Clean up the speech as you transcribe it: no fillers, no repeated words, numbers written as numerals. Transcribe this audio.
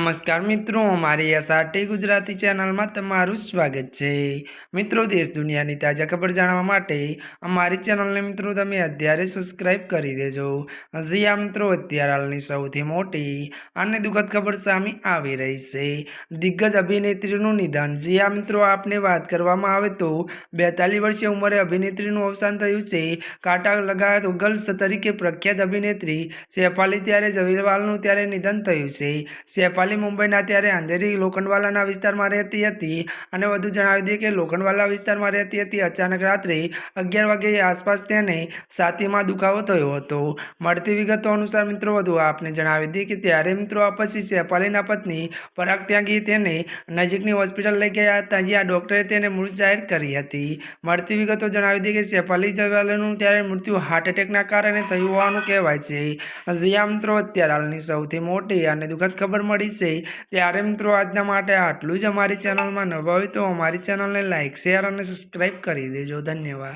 નમસ્કાર મિત્રો, અમારી એસઆરટી ગુજરાતી ચેનલમાં તમારું સ્વાગત છે। મિત્રો, દેશ દુનિયાની તાજા ખબર જાણવા માટે અમારી ચેનલને મિત્રો તમે અત્યારે સબસ્ક્રાઇબ કરી દેજો। હજી આ મિત્રો અત્યારે હાલની સૌથી મોટી અને દુઃખદ ખબર સામે આવી રહી છે। દિગ્ગજ અભિનેત્રીનું નિધન। જી આ મિત્રો, આપને વાત કરવામાં આવે તો 42 વર્ષીય ઉંમરે અભિનેત્રીનું અવસાન થયું છે। કાંટા લગાયત ગર્લ્સ તરીકે પ્રખ્યાત અભિનેત્રી શેફાલી ત્યારે જવીરવાલનું ત્યારે નિધન થયું છે। શેફાલી મુંબઈના ત્યારે અંધેરી લોખંડવાલાના વિસ્તારમાં રહેતી હતી અને વધુ જણાવી દઈએ કે લોખંડવાલા વિસ્તારમાં રહેતી હતી। અચાનક રાત્રે 11 વાગ્યાની આસપાસ તેને છાતીમાં દુખાવો થયો હતો। મળતી વિગતો અનુસાર મિત્રો વધુ આપને જણાવી દઈએ કે ત્યારે મિત્રો આ પછી શેફાલીના પત્ની પરાગ ત્યાગી તેને નજીકની હોસ્પિટલ લઈ ગયા હતા, જ્યાં ડોક્ટરે તેને મૃત જાહેર કરી હતી। મળતી વિગતો જણાવી દઈએ કે શેફાલી જવીરવાલનું ત્યારે મૃત્યુ હાર્ટ એટેકના કારણે થયું હોવાનું કહેવાય છે। જ્યાં મિત્રો અત્યારે હાલની સૌથી મોટી અને દુઃખદ ખબર મળી છે। ત્યારે મિત્રો આજના માટે આટલું જ। અમારી ચેનલમાં નવા હોય તો અમારી ચેનલને લાઇક, શેર અને સબસ્ક્રાઇબ કરી દેજો। ધન્યવાદ।